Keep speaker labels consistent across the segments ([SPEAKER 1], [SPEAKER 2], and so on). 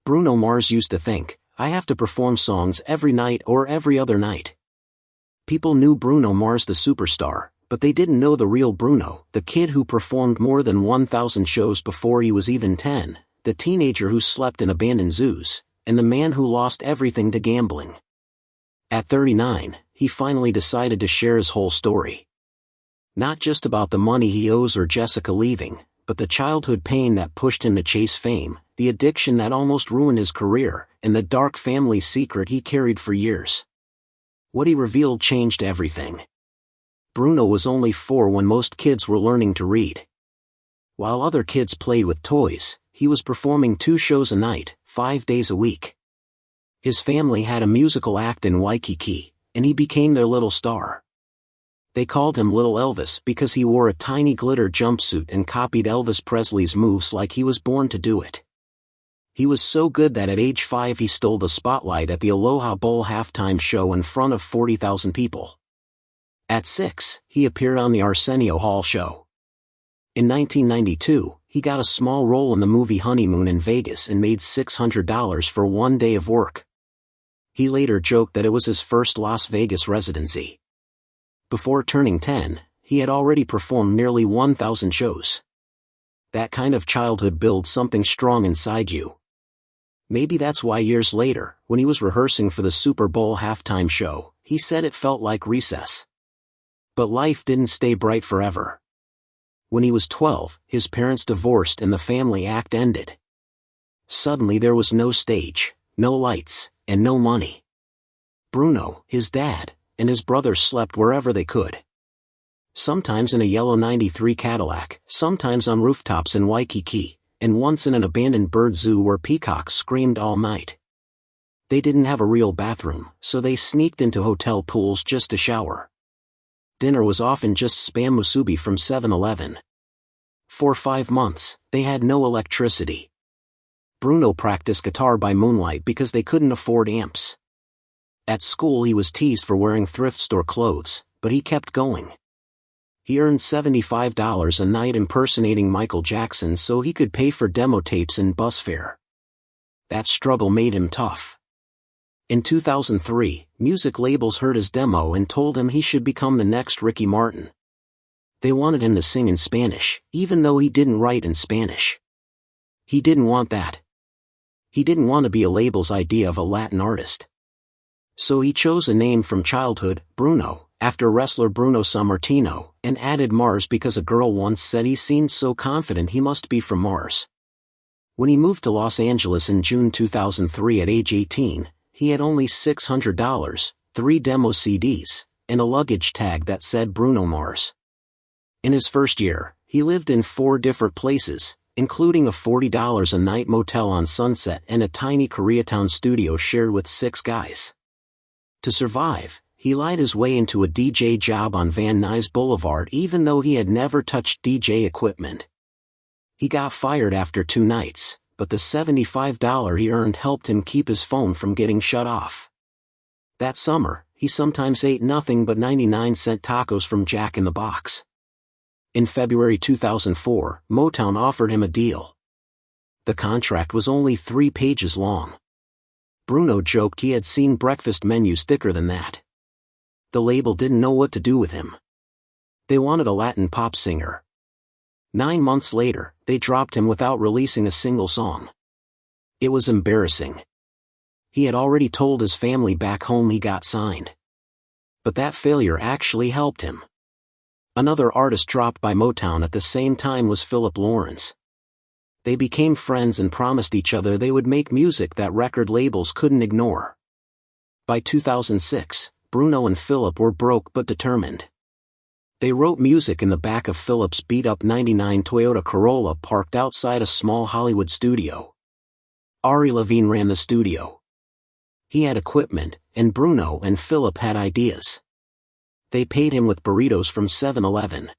[SPEAKER 1] Bruno Mars used to think, "I have to perform songs every night or every other night." People knew Bruno Mars the superstar, but they didn't know the real Bruno, the kid who performed more than 1,000 shows before he was even 10, the teenager who slept in abandoned zoos, and the man who lost everything to gambling. At 39, he finally decided to share his whole story. Not just about the money he owes or Jessica leaving, but the childhood pain that pushed him to chase fame, the addiction that almost ruined his career, and the dark family secret he carried for years. What he revealed changed everything. Bruno was only 4 when most kids were learning to read. While other kids played with toys, he was performing 2 shows a night, 5 days a week. His family had a musical act in Waikiki, and he became their little star. They called him Little Elvis because he wore a tiny glitter jumpsuit and copied Elvis Presley's moves like he was born to do it. He was so good that at age 5 he stole the spotlight at the Aloha Bowl halftime show in front of 40,000 people. At 6, he appeared on the Arsenio Hall show. In 1992, he got a small role in the movie Honeymoon in Vegas and made $600 for 1 day of work. He later joked that it was his first Las Vegas residency. Before turning 10, he had already performed nearly 1,000 shows. That kind of childhood builds something strong inside you. Maybe that's why years later, when he was rehearsing for the Super Bowl halftime show, he said it felt like recess. But life didn't stay bright forever. When he was 12, his parents divorced and the family act ended. Suddenly there was no stage, no lights, and no money. Bruno, his dad, and his brothers slept wherever they could. Sometimes in a yellow '93 Cadillac, sometimes on rooftops in Waikiki, and once in an abandoned bird zoo where peacocks screamed all night. They didn't have a real bathroom, so they sneaked into hotel pools just to shower. Dinner was often just Spam musubi from 7-Eleven. For 5 months, they had no electricity. Bruno practiced guitar by moonlight because they couldn't afford amps. At school he was teased for wearing thrift store clothes, but he kept going. He earned $75 a night impersonating Michael Jackson so he could pay for demo tapes and bus fare. That struggle made him tough. In 2003, music labels heard his demo and told him he should become the next Ricky Martin. They wanted him to sing in Spanish, even though he didn't write in Spanish. He didn't want that. He didn't want to be a label's idea of a Latin artist. So he chose a name from childhood, Bruno, after wrestler Bruno Sammartino, and added Mars because a girl once said he seemed so confident he must be from Mars. When he moved to Los Angeles in June 2003 at age 18, he had only $600, 3 demo CDs, and a luggage tag that said Bruno Mars. In his first year, he lived in 4 different places, including a $40 a night motel on Sunset and a tiny Koreatown studio shared with 6 guys. To survive, he lied his way into a DJ job on Van Nuys Boulevard even though he had never touched DJ equipment. He got fired after 2 nights, but the $75 he earned helped him keep his phone from getting shut off. That summer, he sometimes ate nothing but 99-cent tacos from Jack in the Box. In February 2004, Motown offered him a deal. The contract was only 3 pages long. Bruno joked he had seen breakfast menus thicker than that. The label didn't know what to do with him. They wanted a Latin pop singer. 9 months later, they dropped him without releasing a single song. It was embarrassing. He had already told his family back home he got signed. But that failure actually helped him. Another artist dropped by Motown at the same time was Philip Lawrence. They became friends and promised each other they would make music that record labels couldn't ignore. By 2006, Bruno and Philip were broke but determined. They wrote music in the back of Philip's beat-up '99 Toyota Corolla parked outside a small Hollywood studio. Ari Levine ran the studio. He had equipment, and Bruno and Philip had ideas. They paid him with burritos from 7-Eleven.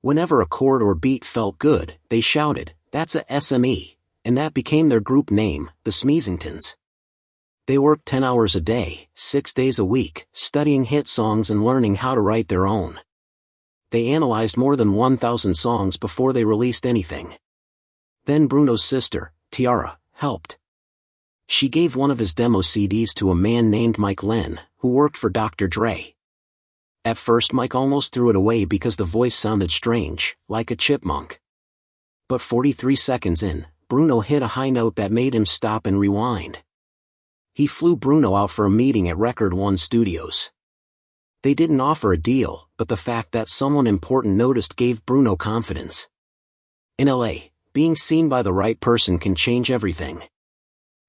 [SPEAKER 1] Whenever a chord or beat felt good, they shouted, "That's a SME," and that became their group name, the Smeezingtons. They worked 10 hours a day, 6 days a week, studying hit songs and learning how to write their own. They analyzed more than 1,000 songs before they released anything. Then Bruno's sister, Tiara, helped. She gave one of his demo CDs to a man named Mike Lynn, who worked for Dr. Dre. At first Mike almost threw it away because the voice sounded strange, like a chipmunk. But 43 seconds in, Bruno hit a high note that made him stop and rewind. He flew Bruno out for a meeting at Record One Studios. They didn't offer a deal, but the fact that someone important noticed gave Bruno confidence. In LA, being seen by the right person can change everything.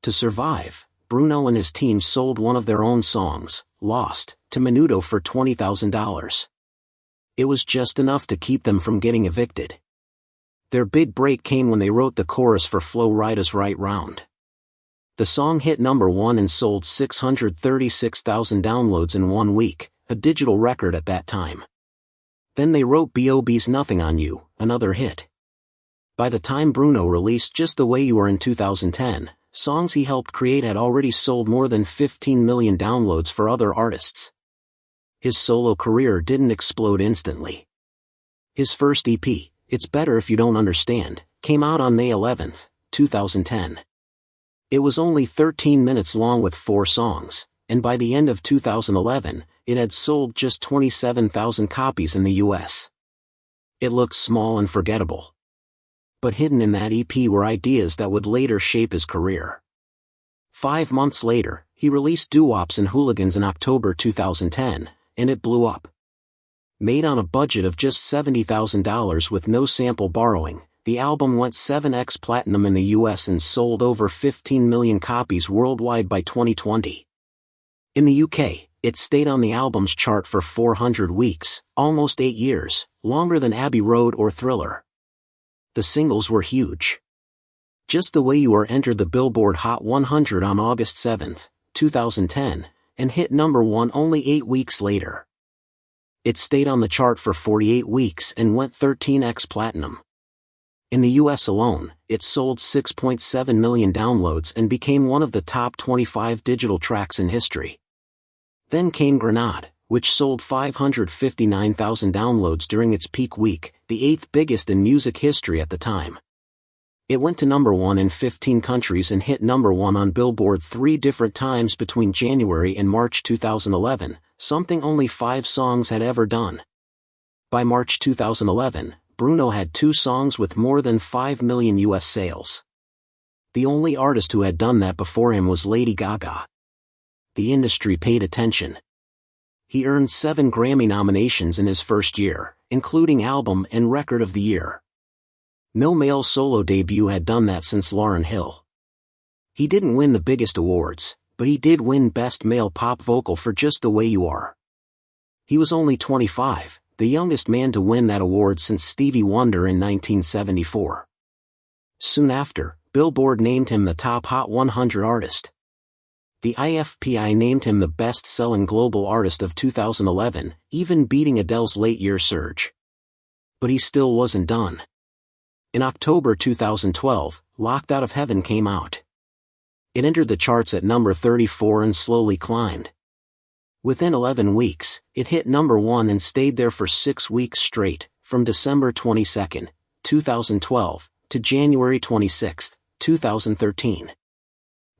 [SPEAKER 1] To survive, Bruno and his team sold one of their own songs, Lost, to Menudo for $20,000. It was just enough to keep them from getting evicted. Their big break came when they wrote the chorus for Flo Rida's Right Round. The song hit #1 and sold 636,000 downloads in 1 week, a digital record at that time. Then they wrote B.O.B.'s Nothing on You, another hit. By the time Bruno released Just the Way You Are in 2010, songs he helped create had already sold more than 15 million downloads for other artists. His solo career didn't explode instantly. His first EP, It's Better If You Don't Understand, came out on May 11, 2010. It was only 13 minutes long with 4 songs, and by the end of 2011, it had sold just 27,000 copies in the US. It looked small and forgettable. But hidden in that EP were ideas that would later shape his career. 5 months later, he released Doo-Wops and Hooligans in October 2010, and it blew up. Made on a budget of just $70,000 with no sample borrowing, the album went 7x platinum in the US and sold over 15 million copies worldwide by 2020. In the UK, it stayed on the album's chart for 400 weeks, almost 8 years, longer than Abbey Road or Thriller. The singles were huge. Just the Way You Are entered the Billboard Hot 100 on August 7, 2010, and hit #1 only 8 weeks later. It stayed on the chart for 48 weeks and went 13x platinum. In the US alone, it sold 6.7 million downloads and became one of the top 25 digital tracks in history. Then came Grenade, which sold 559,000 downloads during its peak week, the 8th biggest in music history at the time. It went to #1 in 15 countries and hit #1 on Billboard 3 different times between January and March 2011, something only 5 songs had ever done. By March 2011, Bruno had 2 songs with more than 5 million US sales. The only artist who had done that before him was Lady Gaga. The industry paid attention. He earned 7 Grammy nominations in his first year, including Album and Record of the Year. No male solo debut had done that since Lauryn Hill. He didn't win the biggest awards, but he did win Best Male Pop Vocal for Just the Way You Are. He was only 25, the youngest man to win that award since Stevie Wonder in 1974. Soon after, Billboard named him the top Hot 100 artist. The IFPI named him the best-selling global artist of 2011, even beating Adele's late-year surge. But he still wasn't done. In October 2012, Locked Out of Heaven came out. It entered the charts at number 34 and slowly climbed. Within 11 weeks, it hit #1 and stayed there for 6 weeks straight, from December 22, 2012, to January 26, 2013.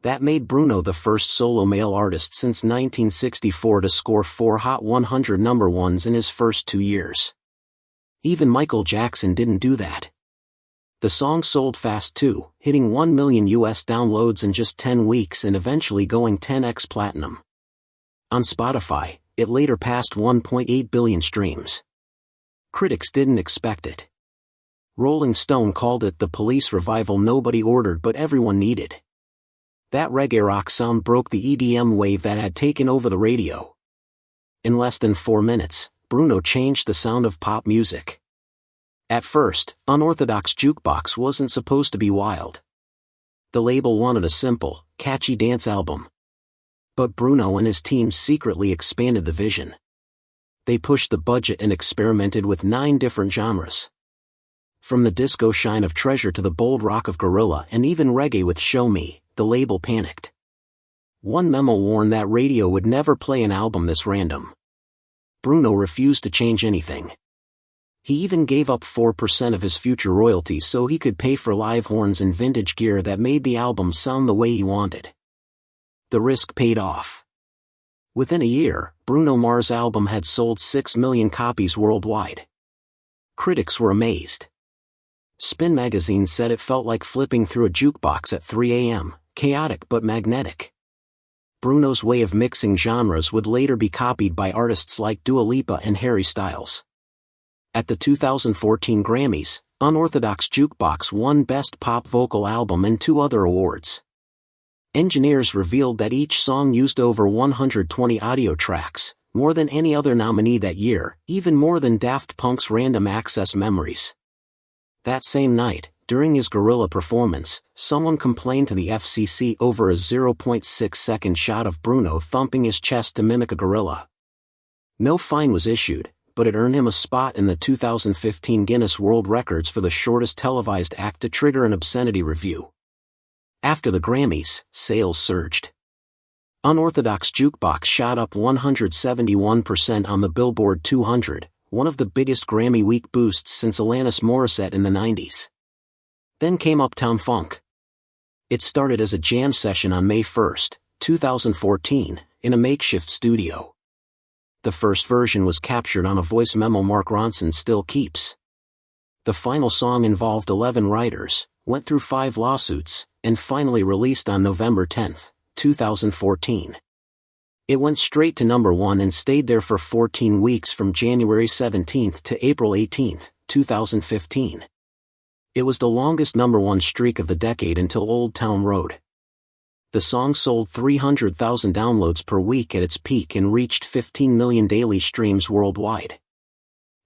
[SPEAKER 1] That made Bruno the first solo male artist since 1964 to score 4 Hot 100 #1s in his first 2 years. Even Michael Jackson didn't do that. The song sold fast too, hitting 1 million US downloads in just 10 weeks and eventually going 10x platinum. On Spotify, it later passed 1.8 billion streams. Critics didn't expect it. Rolling Stone called it the Police revival nobody ordered but everyone needed. That reggae rock sound broke the EDM wave that had taken over the radio. In less than 4 minutes, Bruno changed the sound of pop music. At first, Unorthodox Jukebox wasn't supposed to be wild. The label wanted a simple, catchy dance album. But Bruno and his team secretly expanded the vision. They pushed the budget and experimented with 9 different genres. From the disco shine of Treasure to the bold rock of Gorilla and even reggae with Show Me, the label panicked. One memo warned that radio would never play an album this random. Bruno refused to change anything. He even gave up 4% of his future royalties so he could pay for live horns and vintage gear that made the album sound the way he wanted. The risk paid off. Within a year, Bruno Mars' album had sold 6 million copies worldwide. Critics were amazed. Spin magazine said it felt like flipping through a jukebox at 3 a.m., chaotic but magnetic. Bruno's way of mixing genres would later be copied by artists like Dua Lipa and Harry Styles. At the 2014 Grammys, Unorthodox Jukebox won Best Pop Vocal Album and 2 other awards. Engineers revealed that each song used over 120 audio tracks, more than any other nominee that year, even more than Daft Punk's Random Access Memories. That same night, during his Gorilla performance, someone complained to the FCC over a 0.6-second shot of Bruno thumping his chest to mimic a gorilla. No fine was issued, but it earned him a spot in the 2015 Guinness World Records for the shortest televised act to trigger an obscenity review. After the Grammys, sales surged. Unorthodox Jukebox shot up 171% on the Billboard 200, one of the biggest Grammy Week boosts since Alanis Morissette in the 90s. Then came Uptown Funk. It started as a jam session on May 1, 2014, in a makeshift studio. The first version was captured on a voice memo Mark Ronson still keeps. The final song involved 11 writers, went through 5 lawsuits, and finally released on November 10, 2014. It went straight to number 1 and stayed there for 14 weeks from January 17 to April 18, 2015. It was the longest number 1 streak of the decade until Old Town Road. The song sold 300,000 downloads per week at its peak and reached 15 million daily streams worldwide.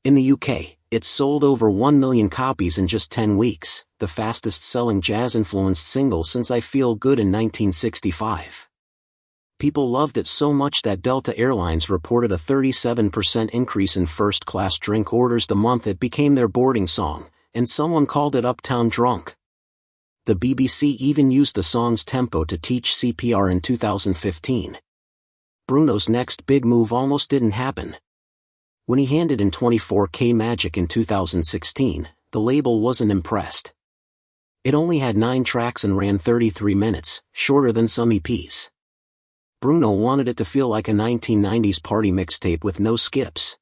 [SPEAKER 1] In the UK, it sold over 1 million copies in just 10 weeks, the fastest-selling jazz-influenced single since I Feel Good in 1965. People loved it so much that Delta Airlines reported a 37% increase in first-class drink orders the month it became their boarding song, and someone called it Uptown Drunk. The BBC even used the song's tempo to teach CPR in 2015. Bruno's next big move almost didn't happen. When he handed in 24K Magic in 2016, the label wasn't impressed. It only had 9 tracks and ran 33 minutes, shorter than some EPs. Bruno wanted it to feel like a 1990s party mixtape with no skips.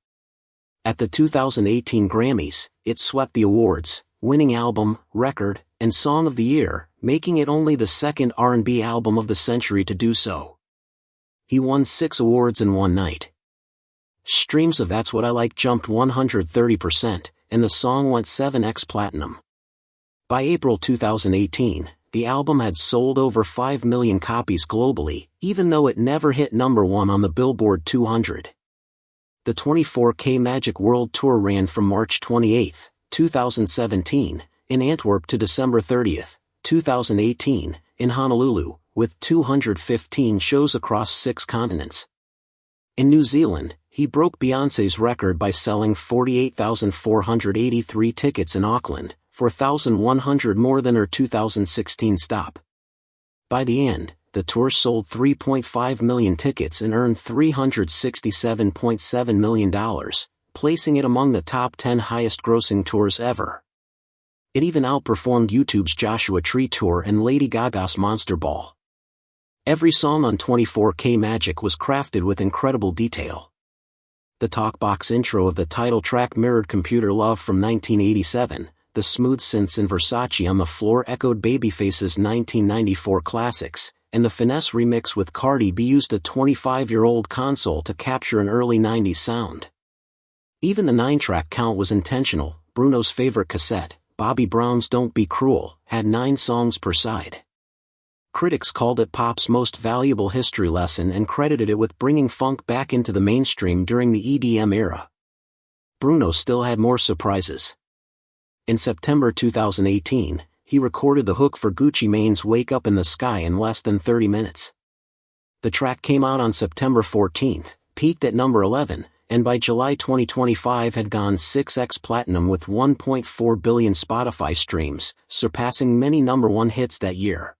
[SPEAKER 1] At the 2018 Grammys, it swept the awards, winning Album, Record, and Song of the Year, making it only the second R&B album of the century to do so. He won 6 awards in one night. Streams of That's What I Like jumped 130%, and the song went 7x platinum. By April 2018, the album had sold over 5 million copies globally, even though it never hit number 1 on the Billboard 200. The 24K Magic World Tour ran from March 28, 2017, in Antwerp to December 30, 2018, in Honolulu, with 215 shows across 6 continents. In New Zealand, he broke Beyoncé's record by selling 48,483 tickets in Auckland, 4,100 more than her 2016 stop. By the end, the tour sold 3.5 million tickets and earned $367.7 million, placing it among the top 10 highest-grossing tours ever. It even outperformed YouTube's Joshua Tree Tour and Lady Gaga's Monster Ball. Every song on 24K Magic was crafted with incredible detail. The talkbox intro of the title track mirrored Computer Love from 1987, the smooth synths in Versace on the Floor echoed Babyface's 1994 classics, and the Finesse remix with Cardi B used a 25-year-old console to capture an early 90s sound. Even the 9-track count was intentional. Bruno's favorite cassette, Bobby Brown's Don't Be Cruel, had 9 songs per side. Critics called it pop's most valuable history lesson and credited it with bringing funk back into the mainstream during the EDM era. Bruno still had more surprises. In September 2018, he recorded the hook for Gucci Mane's Wake Up in the Sky in less than 30 minutes. The track came out on September 14, peaked at number 11, and by July 2025 had gone 6x platinum with 1.4 billion Spotify streams, surpassing many number 1 hits that year.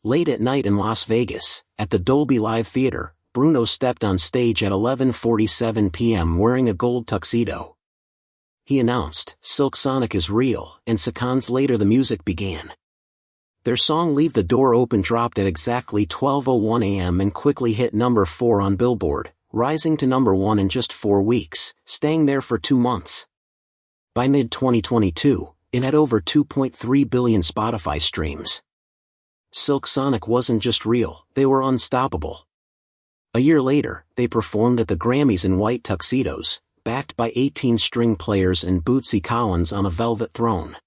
[SPEAKER 1] Late at night in Las Vegas, at the Dolby Live Theater, Bruno stepped on stage at 11:47 p.m. wearing a gold tuxedo. He announced, "Silk Sonic is real," and seconds later the music began. Their song Leave the Door Open dropped at exactly 12:01 a.m. and quickly hit number 4 on Billboard, rising to number 1 in just 4 weeks, staying there for 2 months. By mid-2022, it had over 2.3 billion Spotify streams. Silk Sonic wasn't just real, they were unstoppable. A year later, they performed at the Grammys in white tuxedos, backed by 18-string players and Bootsy Collins on a velvet throne.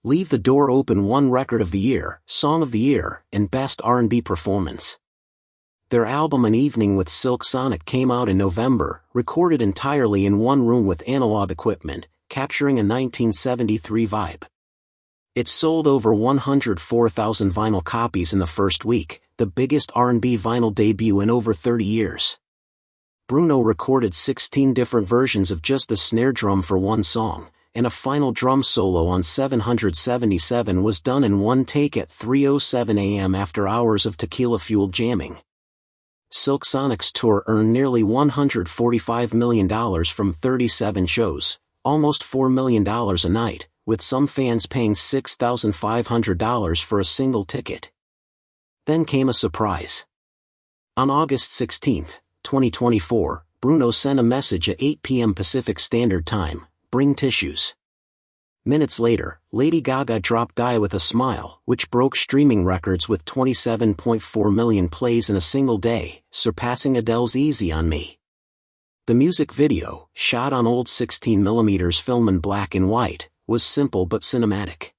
[SPEAKER 1] Leave the Door Open won Record of the Year, Song of the Year, and Best R&B Performance. Their album An Evening with Silk Sonic came out in November, recorded entirely in one room with analog equipment, capturing a 1973 vibe. It sold over 104,000 vinyl copies in the first week, the biggest R&B vinyl debut in over 30 years. Bruno recorded 16 different versions of just the snare drum for one song, and a final drum solo on 777 was done in one take at 3:07 a.m. after hours of tequila-fueled jamming. Silk Sonic's tour earned nearly $145 million from 37 shows, almost $4 million a night, with some fans paying $6,500 for a single ticket. Then came a surprise. On August 16, 2024, Bruno sent a message at 8 p.m. Pacific Standard Time, "Bring tissues." Minutes later, Lady Gaga dropped Die with a Smile, which broke streaming records with 27.4 million plays in a single day, surpassing Adele's Easy on Me. The music video, shot on old 16mm film in black and white, was simple but cinematic.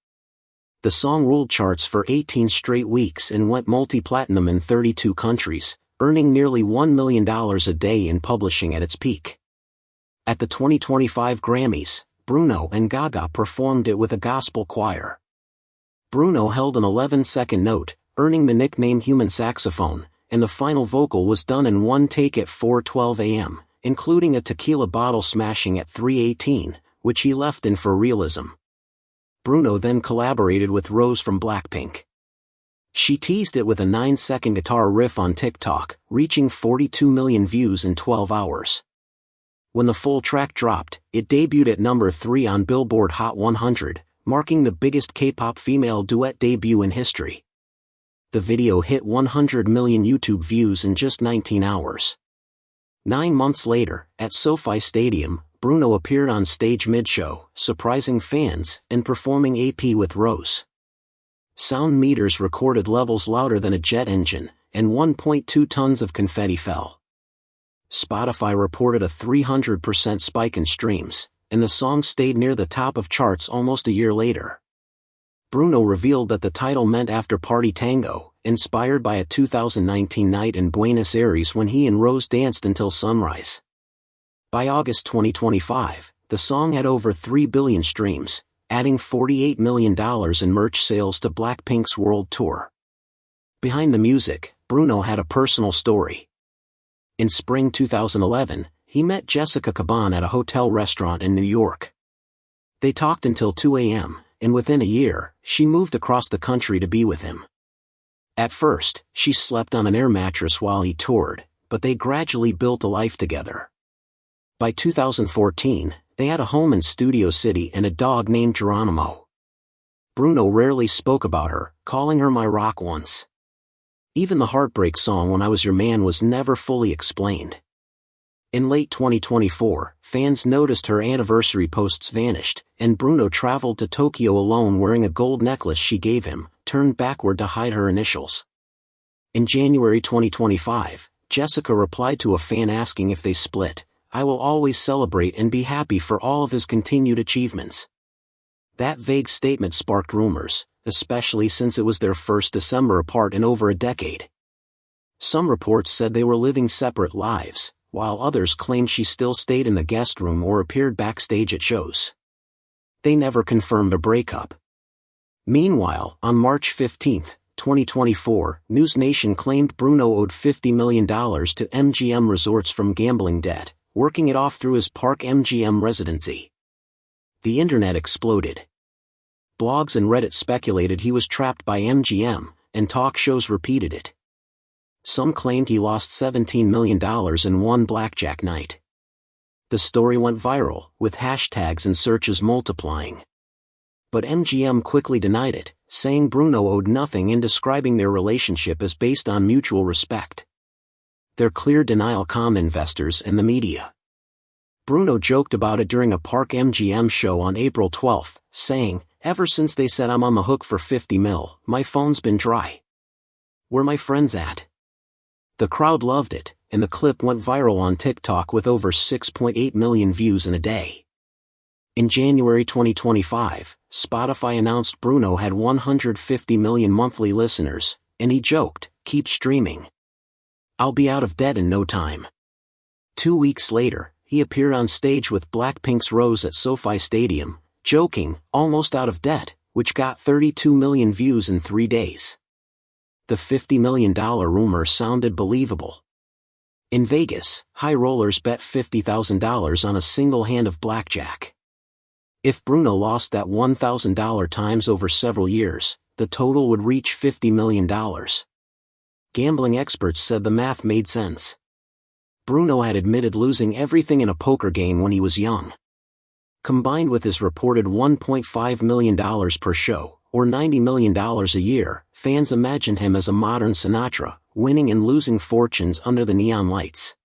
[SPEAKER 1] The song ruled charts for 18 straight weeks and went multi-platinum in 32 countries, earning nearly $1 million a day in publishing at its peak. At the 2025 Grammys, Bruno and Gaga performed it with a gospel choir. Bruno held an 11-second note, earning the nickname Human Saxophone, and the final vocal was done in one take at 4:12 a.m., including a tequila bottle smashing at 3:18, which he left in for realism. Bruno then collaborated with Rose from Blackpink. She teased it with a 9-second guitar riff on TikTok, reaching 42 million views in 12 hours. When the full track dropped, it debuted at number 3 on Billboard Hot 100, marking the biggest K-pop female duet debut in history. The video hit 100 million YouTube views in just 19 hours. 9 months later, at SoFi Stadium, Bruno appeared on stage mid-show, surprising fans, and performing AP with Rose. Sound meters recorded levels louder than a jet engine, and 1.2 tons of confetti fell. Spotify reported a 300% spike in streams, and the song stayed near the top of charts almost a year later. Bruno revealed that the title meant After Party Tango, inspired by a 2019 night in Buenos Aires when he and Rose danced until sunrise. By August 2025, the song had over 3 billion streams, adding $48 million in merch sales to Blackpink's world tour. Behind the music, Bruno had a personal story. In spring 2011, he met Jessica Caban at a hotel restaurant in New York. They talked until 2 a.m., and within a year, she moved across the country to be with him. At first, she slept on an air mattress while he toured, but they gradually built a life together. By 2014, they had a home in Studio City and a dog named Geronimo. Bruno rarely spoke about her, calling her my rock once. Even the heartbreak song When I Was Your Man was never fully explained. In late 2024, fans noticed her anniversary posts vanished, and Bruno traveled to Tokyo alone wearing a gold necklace she gave him, turned backward to hide her initials. In January 2025, Jessica replied to a fan asking if they split, "I will always celebrate and be happy for all of his continued achievements." That vague statement sparked rumors, especially since it was their first December apart in over a decade. Some reports said they were living separate lives, while others claimed she still stayed in the guest room or appeared backstage at shows. They never confirmed a breakup. Meanwhile, on March 15, 2024, News Nation claimed Bruno owed $50 million to MGM Resorts from gambling debt, working it off through his Park MGM residency. The internet exploded. Blogs and Reddit speculated he was trapped by MGM, and talk shows repeated it. Some claimed he lost $17 million in one blackjack night. The story went viral, with hashtags and searches multiplying. But MGM quickly denied it, saying Bruno owed nothing and describing their relationship as based on mutual respect. Their clear denial calmed investors and the media. Bruno joked about it during a Park MGM show on April 12, saying, "Ever since they said I'm on the hook for 50 mil, my phone's been dry. Where my friends at?" The crowd loved it, and the clip went viral on TikTok with over 6.8 million views in a day. In January 2025, Spotify announced Bruno had 150 million monthly listeners, and he joked, "Keep streaming. I'll be out of debt in no time." 2 weeks later, he appeared on stage with Blackpink's Rose at SoFi Stadium, joking, "Almost out of debt," which got 32 million views in 3 days. The $50 million rumor sounded believable. In Vegas, high rollers bet $50,000 on a single hand of blackjack. If Bruno lost that $1,000 times over several years, the total would reach $50 million. Gambling experts said the math made sense. Bruno had admitted losing everything in a poker game when he was young. Combined with his reported $1.5 million per show, or $90 million a year, fans imagined him as a modern Sinatra, winning and losing fortunes under the neon lights.